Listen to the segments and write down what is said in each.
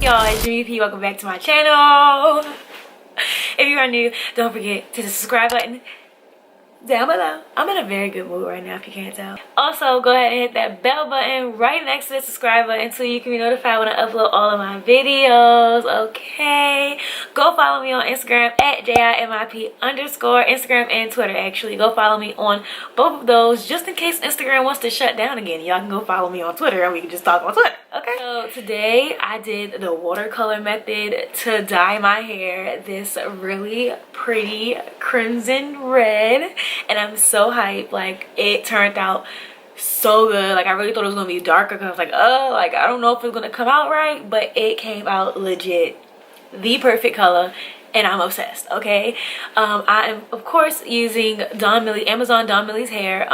Y'all, it's Jimmy P. Welcome back to my channel. If you are new, don't forget to hit the subscribe button down below. I'm in a very good mood right now, if you can't tell. Also, go ahead and hit that bell button right next to the subscribe button so you can be notified when I upload all of my videos, okay? Go follow me on Instagram at JIMIP_, Instagram and Twitter, actually. Go follow me on both of those just in case Instagram wants to shut down again. Y'all can go follow me on Twitter and we can just talk on Twitter, okay? So today I did the watercolor method to dye my hair this really pretty crimson red. And I'm so hyped. Like, it turned out so good. Like, I really thought it was gonna be darker because I was like, oh, like, I don't know if it's gonna come out right, but it came out legit the perfect color, and I'm obsessed. Okay, I am of course using Amazon Don Millie's hair.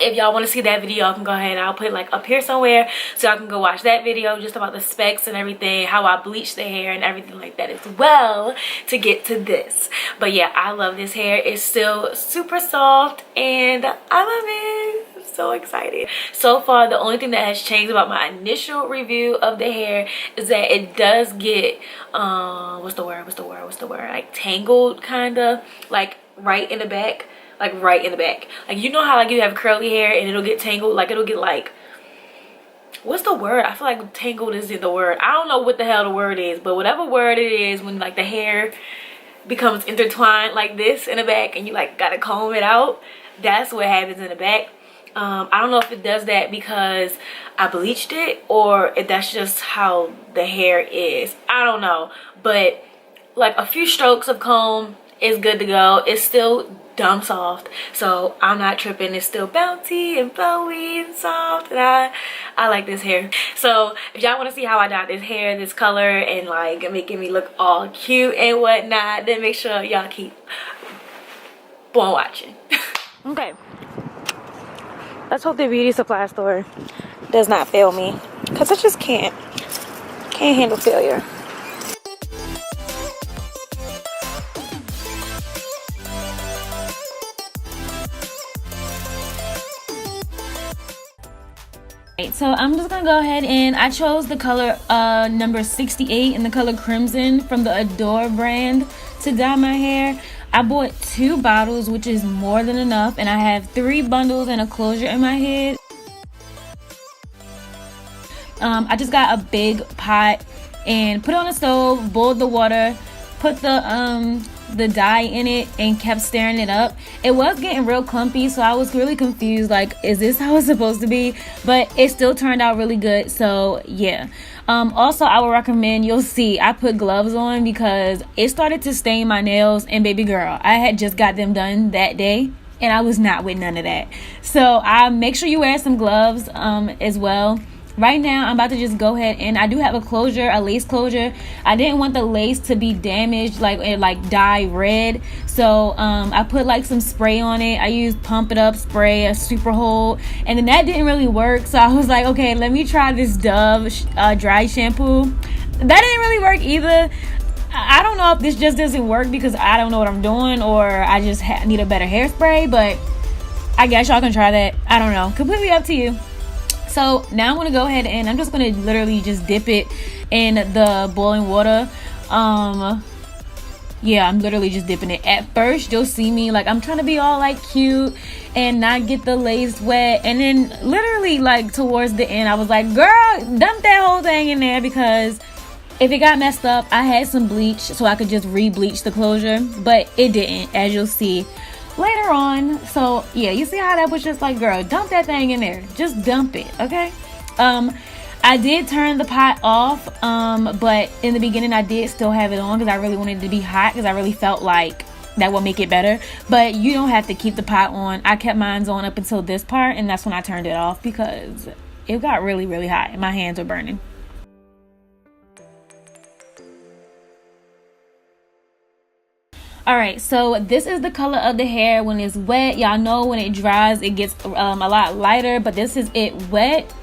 If y'all want to see that video, I can go ahead and I'll put it like up here somewhere so y'all can go watch that video just about the specs and everything, how I bleach the hair and everything like that as well to get to this. But yeah, I love this hair. It's still super soft and I love it. I'm so excited. So far, the only thing that has changed about my initial review of the hair is that it does get what's the word, like tangled, kind of like right in the back. Like right in the back. Like, you know how like you have curly hair and it'll get tangled, like it'll get like, what's the word? I feel like tangled isn't the word. I don't know what the hell the word is, but whatever word it is, when like the hair becomes intertwined like this in the back and you like gotta comb it out, that's what happens in the back. I don't know if it does that because I bleached it or if that's just how the hair is. I don't know, but like a few strokes of comb is good to go. It's still dumb soft, so I'm not tripping. It's still bouncy and flowy and soft, and I like this hair. So if y'all want to see how I dyed this hair this color and like making me look all cute and whatnot, then make sure y'all keep on watching. Okay, let's hope the beauty supply store does not fail me, because I just can't handle failure. So I'm just gonna go ahead and I chose the color number 68 in the color crimson from the Adore brand to dye my hair. I bought 2 bottles, which is more than enough, and I have 3 bundles and a closure in my head. I just got a big pot and put it on the stove, boiled the water, put the dye in it and kept stirring it up. It was getting real clumpy, so I was really confused, like, is this how it's supposed to be? But it still turned out really good, so yeah. Also, I would recommend, you'll see I put gloves on because it started to stain my nails, and baby girl, I had just got them done that day and I was not with none of that. So I make sure you wear some gloves as well. Right now, I'm about to just go ahead and I do have a lace closure. I didn't want the lace to be damaged, like dye red. So I put like some spray on it. I used Pump It Up spray, a super hold, and then that didn't really work. So I was like, okay, let me try this Dove dry shampoo. That didn't really work either. I don't know if this just doesn't work because I don't know what I'm doing, or I just need a better hairspray, but I guess y'all can try that. I don't know. Completely up to you. So now I'm going to go ahead and I'm just going to literally just dip it in the boiling water. Yeah, I'm literally just dipping it. At first, you'll see me like I'm trying to be all like cute and not get the lace wet. And then literally like towards the end, I was like, girl, dump that whole thing in there, because if it got messed up, I had some bleach so I could just re-bleach the closure, but it didn't, as you'll see later on. So yeah, you see how that was just like, girl, dump that thing in there, just dump it, okay? I did turn the pot off, but in the beginning I did still have it on because I really wanted it to be hot, because I really felt like that will make it better. But you don't have to keep the pot on. I kept mine on up until this part, and that's when I turned it off because it got really, really hot and my hands were burning. Alright, so this is the color of the hair when it's wet. Y'all know when it dries it gets a lot lighter, but this is it wet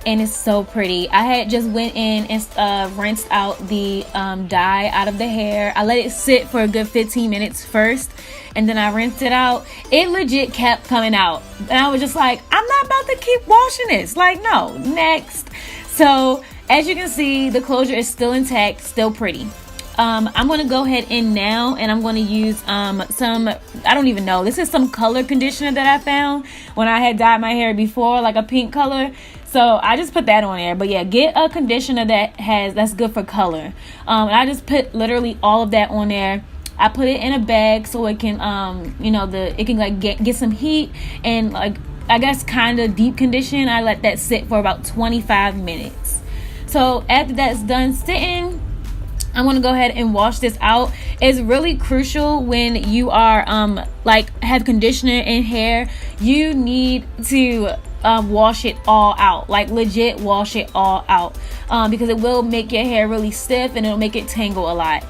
and it's so pretty. I had just went in and rinsed out the dye out of the hair. I let it sit for a good 15 minutes first, and then I rinsed it out. It legit kept coming out, and I was just like, I'm not about to keep washing this, like, no, next. So as you can see, the closure is still intact, still pretty. I'm going to go ahead in now, and I'm going to use some, I don't even know, this is some color conditioner that I found when I had dyed my hair before, like a pink color. So I just put that on there. But yeah, get a conditioner that's good for color. And I just put literally all of that on there. I put it in a bag so it can it can like get some heat, and like I guess kind of deep condition. I let that sit for about 25 minutes. So after that's done sitting, I'm going to go ahead and wash this out. It's really crucial when you are have conditioner in hair. You need to wash it all out, like legit wash it all out, because it will make your hair really stiff and it'll make it tangle a lot.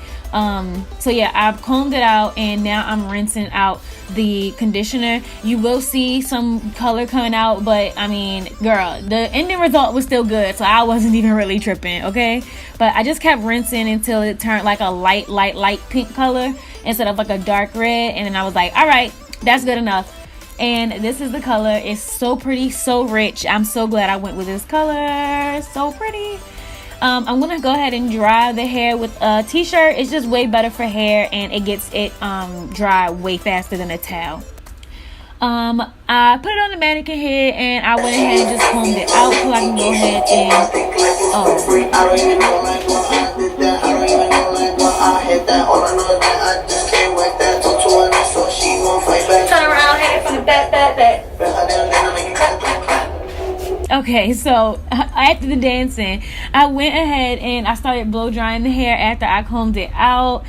So yeah, I've combed it out, and now I'm rinsing out the conditioner. You will see some color coming out, but I mean, girl, the ending result was still good, so I wasn't even really tripping, okay? But I just kept rinsing until it turned like a light pink color instead of like a dark red, and then I was like, all right, that's good enough. And this is the color. It's so pretty, so rich. I'm so glad I went with this color. So pretty. I'm gonna go ahead and dry the hair with a t-shirt. It's just way better for hair, and it gets it dry way faster than a towel. I put it on the mannequin head, and I went ahead and just combed it out so I can go ahead and turn around, hit it from the back. Okay, so after the dancing, I went ahead and I started blow drying the hair after I combed it out.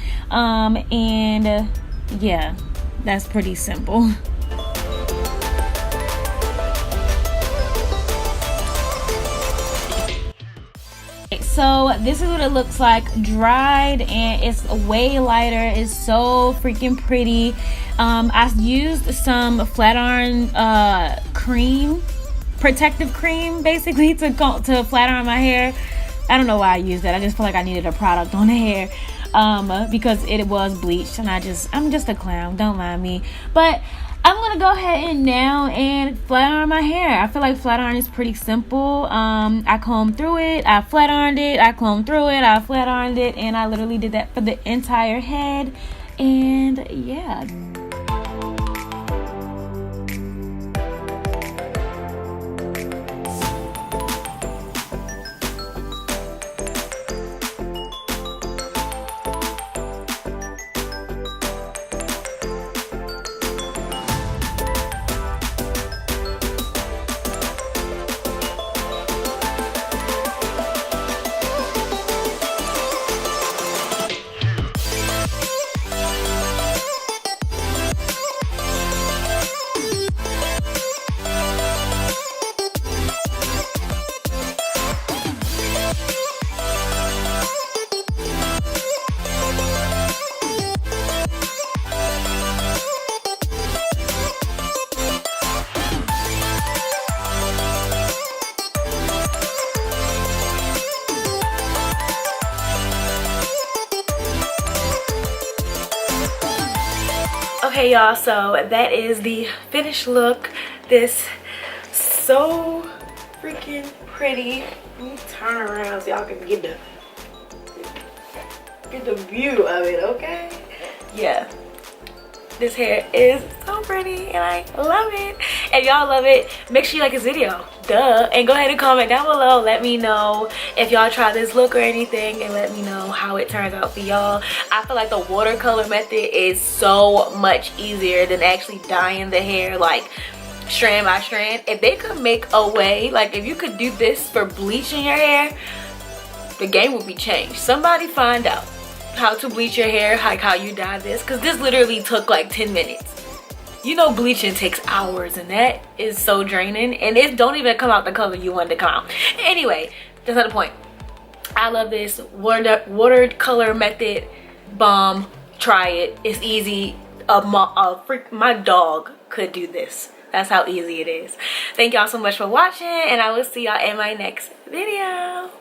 Yeah, that's pretty simple. So this is what it looks like dried, and it's way lighter. It's so freaking pretty. I used some flat iron cream, protective cream, basically to flat iron my hair. I don't know why I used that. I just feel like I needed a product on the hair because it was bleached, and I'm just a clown. Don't mind me. But I'm gonna go ahead and now and flat iron my hair. I feel like flat iron is pretty simple. I combed through it, I flat ironed it, I combed through it, I flat ironed it, and I literally did that for the entire head. And yeah. Okay, y'all, so that is the finished look. This so freaking pretty. Let me turn around so y'all can get the view of it, okay? Yeah, this hair is so pretty and I love it. If y'all love it, make sure you like this video, duh, and go ahead and comment down below. Let me know if y'all try this look or anything, and let me know how it turns out for y'all. I feel like the watercolor method is so much easier than actually dyeing the hair like strand by strand. If they could make a way, like if you could do this for bleaching your hair, the game would be changed. Somebody find out how to bleach your hair, like how you dye this, because this literally took like 10 minutes. You know bleaching takes hours, and that is so draining, and it don't even come out the color you want it to come out. Anyway, that's not the point. I love this watercolor method. Bomb. Try it. It's easy. My dog could do this. That's how easy it is. Thank y'all so much for watching, and I will see y'all in my next video.